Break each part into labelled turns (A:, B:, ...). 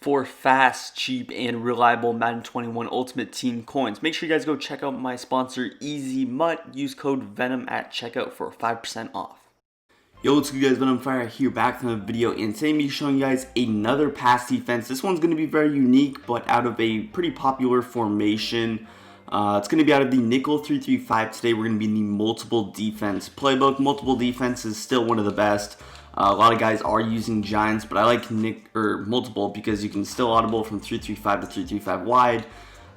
A: for fast, cheap, and reliable Madden 21 Ultimate Team coins. Make sure you guys go check out my sponsor, Easy Mutt. Use code VENOM at checkout for 5% off. Yo, what's good guys, Venom Fire here back from the video, and today I'm going to be showing you guys another pass defense. This one's going to be very unique, but out of a pretty popular formation. It's going to be out of the nickel 3-3-5 today. We're going to be in the multiple defense playbook. Multiple defense is still one of the best. A lot of guys are using giants, but I like multiple because you can still audible from 3-3-5 to 3-3-5 wide.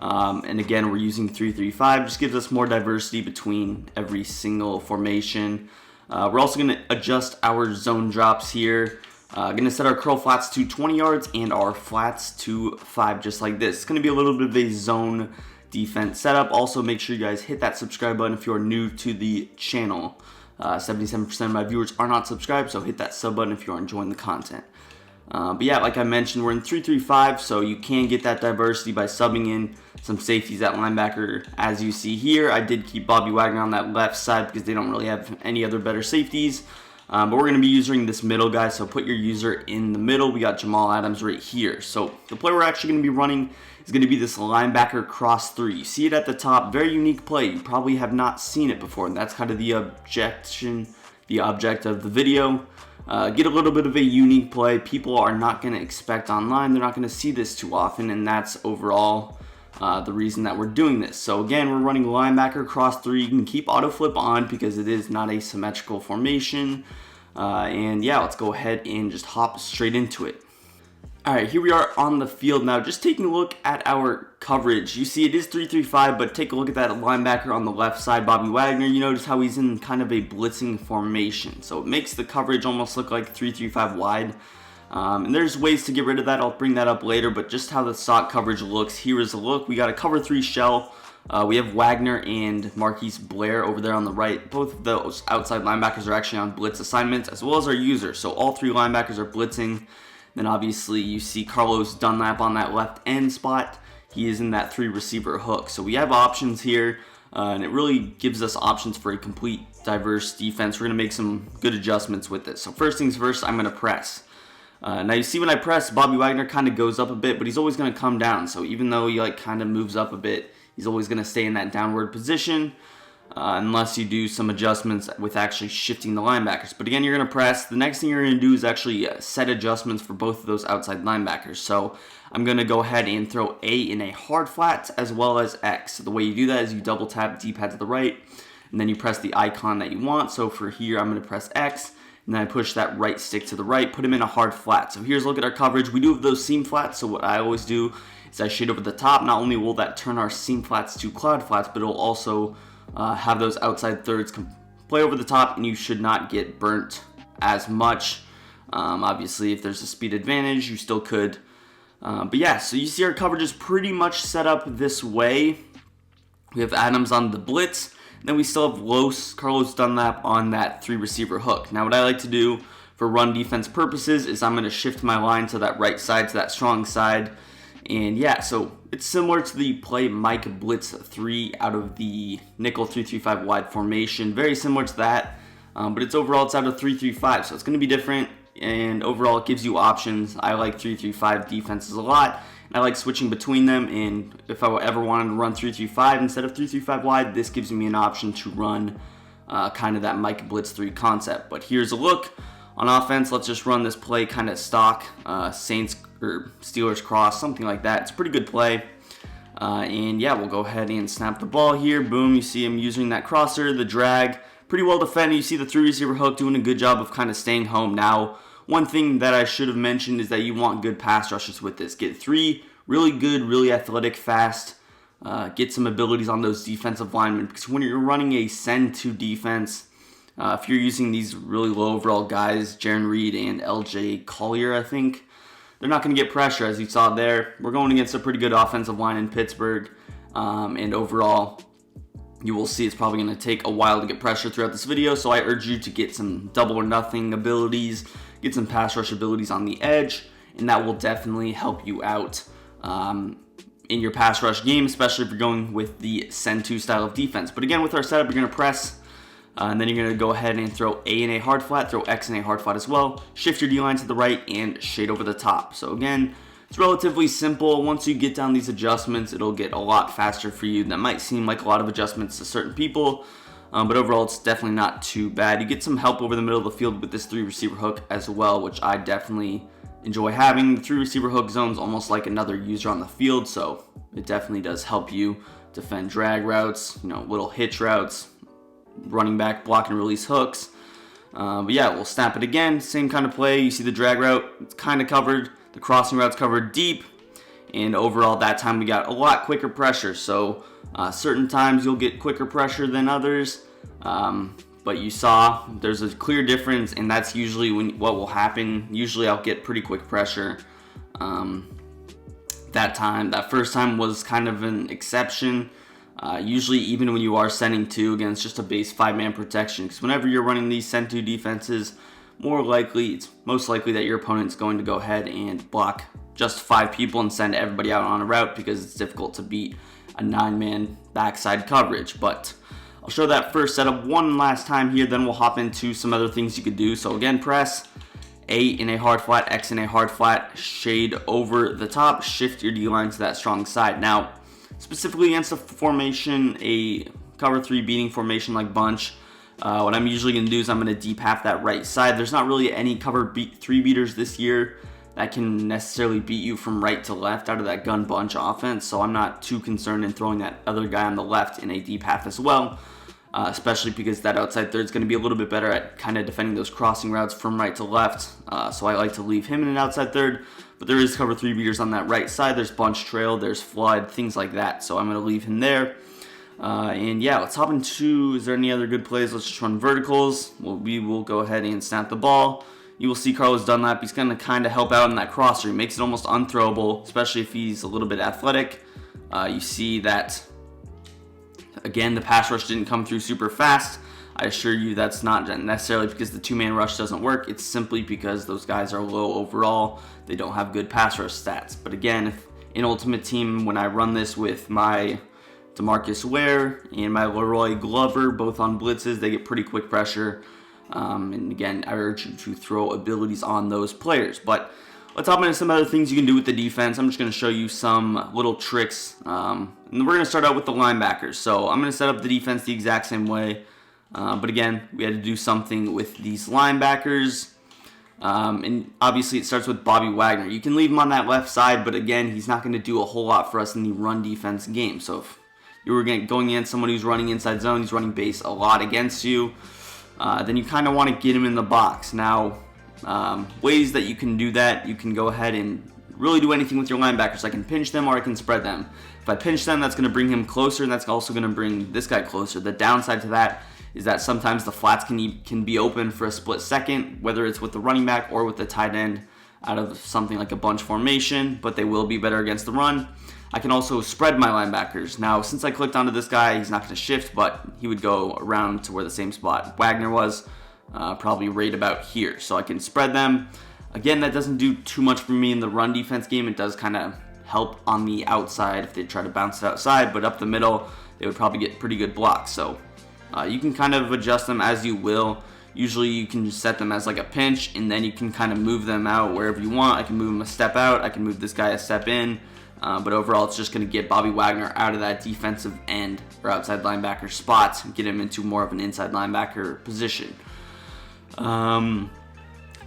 A: And again, we're using 3-3-5. Just gives us more diversity between every single formation. We're also going to adjust our zone drops here. Going to set our curl flats to 20 yards and our flats to 5, just like this. It's going to be a little bit of a zone defense setup. Also, make sure you guys hit that subscribe button if you are new to the channel. 77% of my viewers are not subscribed, so hit that sub button if you are enjoying the content. But yeah, like I mentioned, we're in 3-3-5, so you can get that diversity by subbing in some safeties at linebacker. As you see here, I did keep Bobby Wagner on that left side because they don't really have any other better safeties. But we're going to be using this middle guy, so put your user in the middle. We got Jamal Adams right here. So the play we're actually going to be running is going to be this linebacker cross 3. You see it at the top, very unique play. You probably have not seen it before, and that's kind of the object of the video. Get a little bit of a unique play. People are not going to expect online. They're not going to see this too often, and that's overall the reason that we're doing this. So again, we're running linebacker cross 3. You can keep auto flip on because it is not a symmetrical formation. And yeah, let's go ahead and just hop straight into it. Alright, here we are on the field now. Just taking a look at our coverage. You see it is 3-3-5, but take a look at that linebacker on the left side, Bobby Wagner. You notice how he's in kind of a blitzing formation. So it makes the coverage almost look like 3-3-5 wide. And there's ways to get rid of that. I'll bring that up later, but just how the stock coverage looks. Here is a look. We got a cover 3 shell. We have Wagner and Marquise Blair over there on the right. Both of those outside linebackers are actually on blitz assignments, as well as our user. So all 3 linebackers are blitzing. Then obviously you see Carlos Dunlap on that left end spot. He is in that 3 receiver hook. So we have options here, and it really gives us options for a complete diverse defense. We're going to make some good adjustments with this. So first things first, I'm going to press. Now you see when I press, Bobby Wagner kind of goes up a bit, but he's always going to come down. So even though he kind of moves up a bit, he's always going to stay in that downward position. Unless you do some adjustments with actually shifting the linebackers. But again, you're going to press. The next thing you're going to do is actually set adjustments for both of those outside linebackers. So I'm going to go ahead and throw A in a hard flat as well as X. So the way you do that is you double tap D-pad to the right, and then you press the icon that you want. So for here, I'm going to press X, and then I push that right stick to the right, put him in a hard flat. So here's a look at our coverage. We do have those seam flats, so what I always do is I shade over the top. Not only will that turn our seam flats to cloud flats, but it'll also have those outside thirds play over the top, and you should not get burnt as much. Obviously, if there's a speed advantage, you still could. But yeah, so you see our coverage is pretty much set up this way. We have Adams on the blitz. Then we still have Carlos Dunlap on that 3 receiver hook. Now what I like to do for run defense purposes is I'm going to shift my line to that right side, to that strong side. And yeah, so it's similar to the play Mike Blitz 3 out of the nickel 3-3-5 wide formation. Very similar to that, but it's overall it's out of 3-3-5, so it's going to be different. And overall, it gives you options. I like 3-3-5 defenses a lot, and I like switching between them. And if I ever wanted to run 3-3-5 instead of 3-3-5 wide, this gives me an option to run kind of that Mike Blitz 3 concept. But here's a look on offense. Let's just run this play kind of stock, Saints or Steelers cross, something like that. It's a pretty good play. And yeah, we'll go ahead and snap the ball here. Boom, you see him using that crosser, the drag. Pretty well defended. You see the 3 receiver hook doing a good job of kind of staying home. Now, one thing that I should have mentioned is that you want good pass rushes with this. Get 3 really good, really athletic, fast. Get some abilities on those defensive linemen. Because when you're running a send to defense, if you're using these really low overall guys, Jaron Reed and LJ Collier, I think, they're not going to get pressure, as you saw there. We're going against a pretty good offensive line in Pittsburgh. And overall, you will see it's probably going to take a while to get pressure throughout this video. So I urge you to get some double or nothing abilities, get some pass rush abilities on the edge, and that will definitely help you out in your pass rush game, especially if you're going with the send to style of defense. But again, with our setup, you're going to press, and then you're going to go ahead and throw A in a hard flat, throw X in a hard flat as well, shift your D-line to the right, and shade over the top. So again, It's relatively simple. Once you get down these adjustments, it'll get a lot faster for you. That might seem like a lot of adjustments to certain people, but overall it's definitely not too bad. You get some help over the middle of the field with this 3 receiver hook as well, which I definitely enjoy having. The 3 receiver hook zone's almost like another user on the field, so it definitely does help you defend drag routes, little hitch routes, running back block and release hooks. But yeah, we'll snap it again. Same kind of play. You see the drag route, it's kind of covered. The crossing route's covered deep. And overall, that time we got a lot quicker pressure. So certain times you'll get quicker pressure than others. But you saw there's a clear difference, and that's usually what will happen. Usually I'll get pretty quick pressure. That first time was kind of an exception. Usually even when you are sending 2 against just a base 5-man protection, because whenever you're running these send 2 defenses, it's most likely that your opponent's going to go ahead and block just 5 people and send everybody out on a route, because it's difficult to beat a 9-man backside coverage. But I'll show that first setup one last time here, then we'll hop into some other things you could do. So again, press A in a hard flat, X in a hard flat, shade over the top, shift your D-line to that strong side. Now, specifically against a formation, a cover 3 beating formation like bunch, what I'm usually going to do is I'm going to deep half that right side. There's not really any cover 3 beaters this year that can necessarily beat you from right to left out of that gun bunch offense, so I'm not too concerned in throwing that other guy on the left in a deep half as well, especially because that outside third is going to be a little bit better at kind of defending those crossing routes from right to left, so I like to leave him in an outside third. But there is cover 3 beaters on that right side. There's bunch trail, there's flood, things like that, so I'm going to leave him there. And yeah, let's hop into, is there any other good plays? Let's just run verticals. We will go ahead and snap the ball. You will see Carlos Dunlap, he's going to kind of help out in that crosser. He makes it almost unthrowable, especially if he's a little bit athletic. You see that, again, the pass rush didn't come through super fast. I assure you that's not necessarily because the 2-man rush doesn't work. It's simply because those guys are low overall. They don't have good pass rush stats. But again, if in Ultimate Team, when I run this with my DeMarcus Ware and my Leroy Glover, both on blitzes, they get pretty quick pressure. And again, I urge you to throw abilities on those players. But let's hop into some other things you can do with the defense. I'm just going to show you some little tricks. And we're going to start out with the linebackers. So I'm going to set up the defense the exact same way. But again, we had to do something with these linebackers. And obviously it starts with Bobby Wagner. You can leave him on that left side, but again, he's not going to do a whole lot for us in the run defense game. So if you were going against someone who's running inside zone, he's running base a lot against you, then you kind of want to get him in the box. Now, ways that you can do that, you can go ahead and really do anything with your linebackers. I can pinch them or I can spread them. If I pinch them, that's going to bring him closer, and that's also going to bring this guy closer. The downside to that is that sometimes the flats can be open for a split second, whether it's with the running back or with the tight end out of something like a bunch formation, but they will be better against the run. I can also spread my linebackers. Now, since I clicked onto this guy, he's not going to shift, but he would go around to where the same spot Wagner was, probably right about here. So I can spread them. Again, that doesn't do too much for me in the run defense game. It does kind of help on the outside if they try to bounce it outside, but up the middle, they would probably get pretty good blocks. So you can kind of adjust them as you will. Usually you can just set them as like a pinch, and then you can kind of move them out wherever you want. I can move them a step out. I can move this guy a step in. But overall, it's just going to get Bobby Wagner out of that defensive end or outside linebacker spot and get him into more of an inside linebacker position.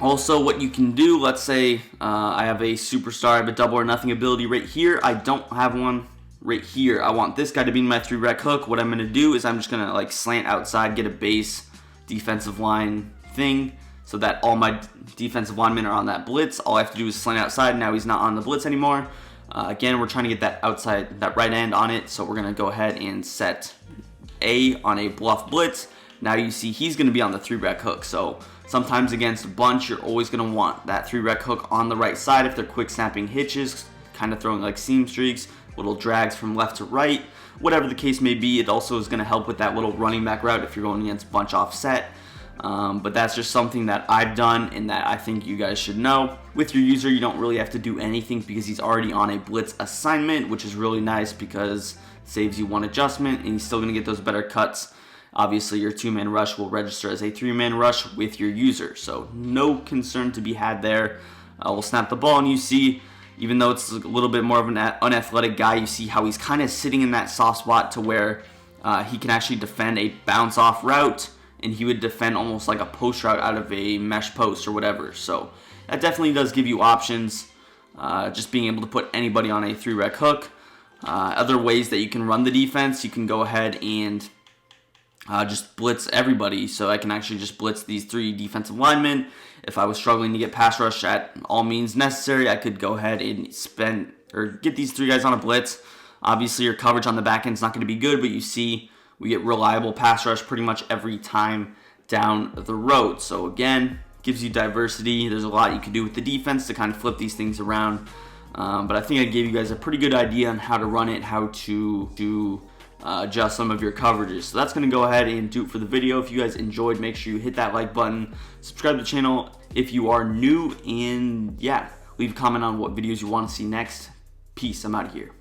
A: Also, what you can do, let's say I have a superstar, I have a double or nothing ability right here. I don't have one right here. I want this guy to be in my 3-rec hook. What I'm going to do is I'm just going to like slant outside, get a base defensive line thing so that all my defensive linemen are on that blitz. All I have to do is slant outside. Now he's not on the blitz anymore. Again, we're trying to get that outside, that right end on it. So we're going to go ahead and set A on a bluff blitz. Now you see he's going to be on the 3-rec hook. So sometimes against a bunch, you're always going to want that 3-rec hook on the right side if they're quick snapping hitches, kind of throwing like seam streaks, little drags from left to right, whatever the case may be. It also is going to help with that little running back route if you're going against bunch offset. But that's just something that I've done and that I think you guys should know. With your user, you don't really have to do anything because he's already on a blitz assignment, which is really nice because it saves you one adjustment and he's still going to get those better cuts. Obviously, your 2-man rush will register as a 3-man rush with your user, so no concern to be had there. We'll snap the ball and you see Even though it's a little bit more of an unathletic guy, you see how he's kind of sitting in that soft spot to where he can actually defend a bounce off route, and he would defend almost like a post route out of a mesh post or whatever. So that definitely does give you options, just being able to put anybody on a 3-rec hook. Other ways that you can run the defense, you can go ahead and just blitz everybody. So I can actually just blitz these 3 defensive linemen. If I was struggling to get pass rush at all means necessary, I could go ahead and get these 3 guys on a blitz. Obviously, your coverage on the back end is not going to be good, but you see we get reliable pass rush pretty much every time down the road. So again, gives you diversity. There's a lot you can do with the defense to kind of flip these things around. But I think I gave you guys a pretty good idea on how to run it, how to adjust some of your coverages. So that's going to go ahead and do it for the video. If you guys enjoyed, make sure you hit that like button, subscribe to the channel if you are new, and yeah, leave a comment on what videos you want to see next. Peace, I'm out of here.